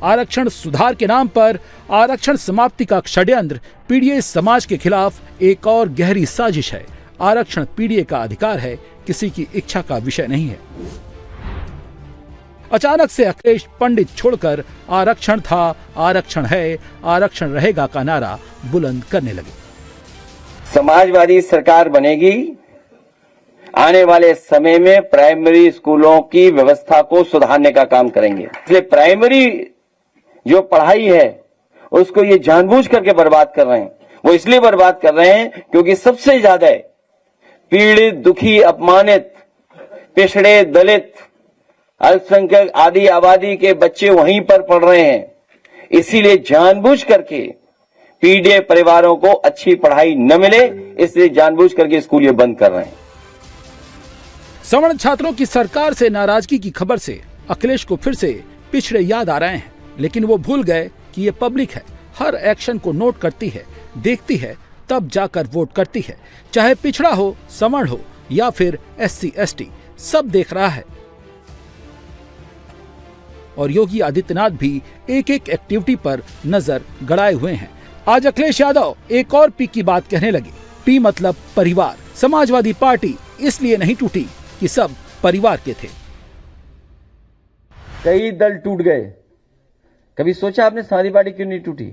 आरक्षण सुधार के नाम पर आरक्षण समाप्ति का षड्यंत्र पीडीए समाज के खिलाफ एक और गहरी साजिश है। आरक्षण पीडीए का अधिकार है, किसी की इच्छा का विषय नहीं है। अचानक से अखिलेश पंडित छोड़कर आरक्षण था, आरक्षण है, आरक्षण रहेगा का नारा बुलंद करने लगे। समाजवादी सरकार बनेगी, आने वाले समय में प्राइमरी स्कूलों की व्यवस्था को सुधारने का काम करेंगे। इसलिए प्राइमरी जो पढ़ाई है उसको ये जानबूझ करके बर्बाद कर रहे हैं। वो इसलिए बर्बाद कर रहे हैं क्योंकि सबसे ज्यादा पीड़ित, दुखी, अपमानित, पिछड़े, दलित, अल्पसंख्यक आदि आबादी के बच्चे वहीं पर पढ़ रहे हैं। इसीलिए जानबूझ करके पीडीए परिवारों को अच्छी पढ़ाई न मिले, इसलिए जानबूझ करके स्कूल ये बंद कर रहे हैं। सवर्ण छात्रों की सरकार से नाराजगी की खबर से अखिलेश को फिर से पिछड़े याद आ रहे हैं, लेकिन वो भूल गए कि ये पब्लिक है, हर एक्शन को नोट करती है, देखती है, तब जाकर वोट करती है। चाहे पिछड़ा हो, सवर्ण हो या फिर SC ST, सब देख रहा है। और योगी आदित्यनाथ भी एक एक एक्टिविटी पर नजर गड़ाए हुए हैं। आज अखिलेश यादव एक और पी की बात कहने लगे। पी मतलब परिवार। समाजवादी पार्टी इसलिए नहीं टूटी कि सब परिवार के थे। कई दल टूट गए, कभी सोचा आपने समाजवादी पार्टी क्यों नहीं टूटी?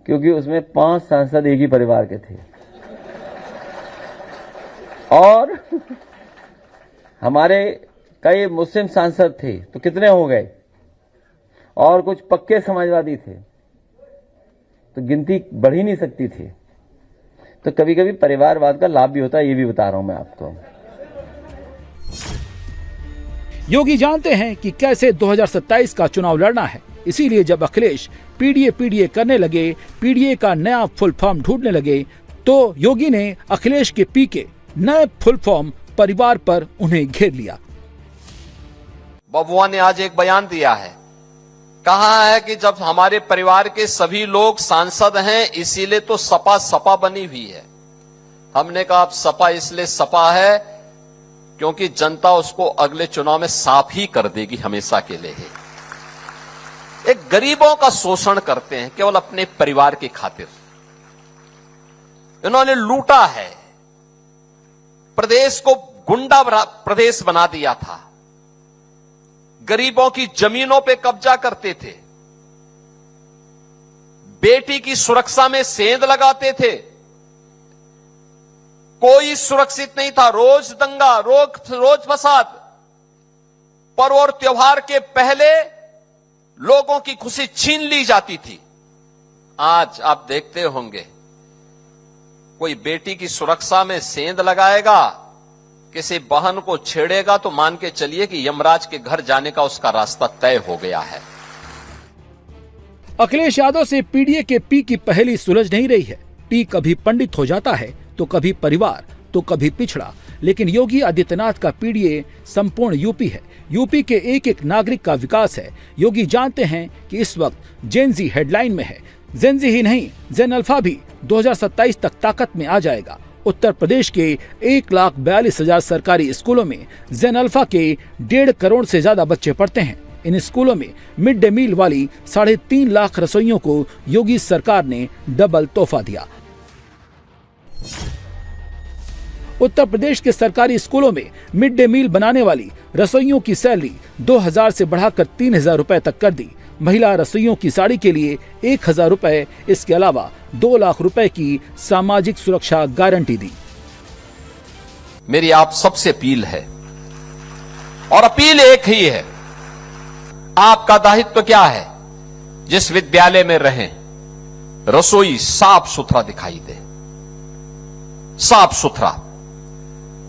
क्योंकि उसमें 5 सांसद एक ही परिवार के थे। और हमारे कई मुस्लिम सांसद थे, तो कितने हो गए? और कुछ पक्के समाजवादी थे, तो गिनती बढ़ ही नहीं सकती थी। तो कभी कभी परिवारवाद का लाभ भी होता है, ये भी बता रहा हूं मैं आपको। योगी जानते हैं कि कैसे 2027 का चुनाव लड़ना है, इसीलिए जब अखिलेश पीडीए करने लगे, पीडीए का नया फुल फॉर्म ढूंढने लगे, तो योगी ने अखिलेश के पी के नए फुल फॉर्म परिवार पर उन्हें घेर लिया। बबुआ ने आज एक बयान दिया है, कहा है कि जब हमारे परिवार के सभी लोग सांसद हैं इसीलिए तो सपा बनी हुई है। हमने कहा अब सपा इसलिए सपा है क्योंकि जनता उसको अगले चुनाव में साफ ही कर देगी, हमेशा के लिए। एक गरीबों का शोषण करते हैं केवल अपने परिवार की खातिर। इन्होंने लूटा है, प्रदेश को गुंडा प्रदेश बना दिया था, गरीबों की जमीनों पे कब्जा करते थे, बेटी की सुरक्षा में सेंध लगाते थे, कोई सुरक्षित नहीं था, रोज दंगा, रोज फसाद। पर्व और त्योहार के पहले लोगों की खुशी छीन ली जाती थी। आज आप देखते होंगे कोई बेटी की सुरक्षा में सेंध लगाएगा, किसी बहन को छेड़ेगा तो मान के चलिए कि यमराज के घर जाने का उसका रास्ता तय हो गया है। अखिलेश यादव से पीडीए के पी की पहेली सुलझ नहीं रही है। पी कभी पंडित हो जाता है, तो कभी परिवार, तो कभी पिछड़ा। लेकिन योगी आदित्यनाथ का पीडीए संपूर्ण यूपी है, यूपी के एक एक नागरिक का विकास है। योगी जानते हैं कि इस वक्त जेनजी हेडलाइन में है। जेनजी ही नहीं, जेन अल्फा भी 2027 तक ताकत में आ जाएगा। उत्तर प्रदेश के 1,42,000 सरकारी स्कूलों में जेन अल्फा के 1.5 करोड़ से ज्यादा बच्चे पढ़ते हैं। इन स्कूलों में मिड डे मील वाली 3.5 लाख रसोइयों को योगी सरकार ने डबल तोहफा दिया। उत्तर प्रदेश के सरकारी स्कूलों में मिड डे मील बनाने वाली रसोइयों की सैलरी 2,000 से बढ़ाकर 3,000 रुपए तक कर दी। महिला रसोइयों की साड़ी के लिए 1,000 रुपए, इसके अलावा 2 लाख रुपए की सामाजिक सुरक्षा गारंटी दी। मेरी आप सबसे अपील है, और अपील एक ही है, आपका दायित्व क्या है? जिस विद्यालय में रहें, रसोई साफ सुथरा दिखाई दे, साफ सुथरा।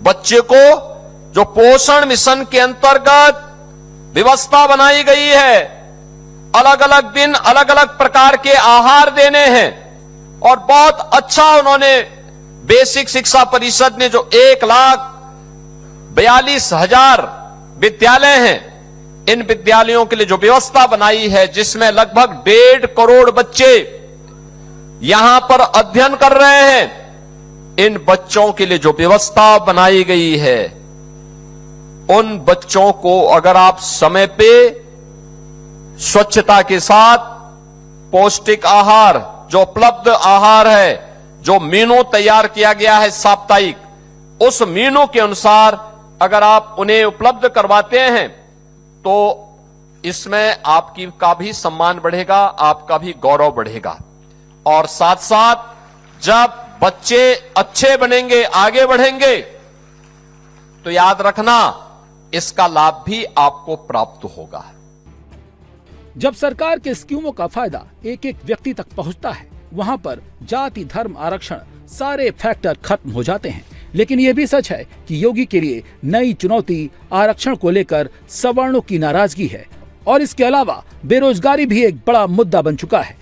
बच्चे को जो पोषण मिशन के अंतर्गत व्यवस्था बनाई गई है, अलग अलग दिन अलग अलग प्रकार के आहार देने हैं, और बहुत अच्छा उन्होंने बेसिक शिक्षा परिषद ने जो 1,42,000 विद्यालय हैं, इन विद्यालयों के लिए जो व्यवस्था बनाई है, जिसमें लगभग 1.5 करोड़ बच्चे यहां पर अध्ययन कर रहे हैं, इन बच्चों के लिए जो व्यवस्था बनाई गई है, उन बच्चों को अगर आप समय पे स्वच्छता के साथ पौष्टिक आहार, जो उपलब्ध आहार है, जो मेनू तैयार किया गया है साप्ताहिक, उस मेनू के अनुसार अगर आप उन्हें उपलब्ध करवाते हैं तो इसमें आपकी का भी सम्मान बढ़ेगा, आपका भी गौरव बढ़ेगा। और साथ साथ जब बच्चे अच्छे बनेंगे, आगे बढ़ेंगे, तो याद रखना इसका लाभ भी आपको प्राप्त होगा। जब सरकार के स्कीमों का फायदा एक एक व्यक्ति तक पहुंचता है, वहां पर जाति धर्म आरक्षण सारे फैक्टर खत्म हो जाते हैं। लेकिन यह भी सच है कि योगी के लिए नई चुनौती आरक्षण को लेकर सवर्णों की नाराजगी है और इसके अलावा बेरोजगारी भी एक बड़ा मुद्दा बन चुका है।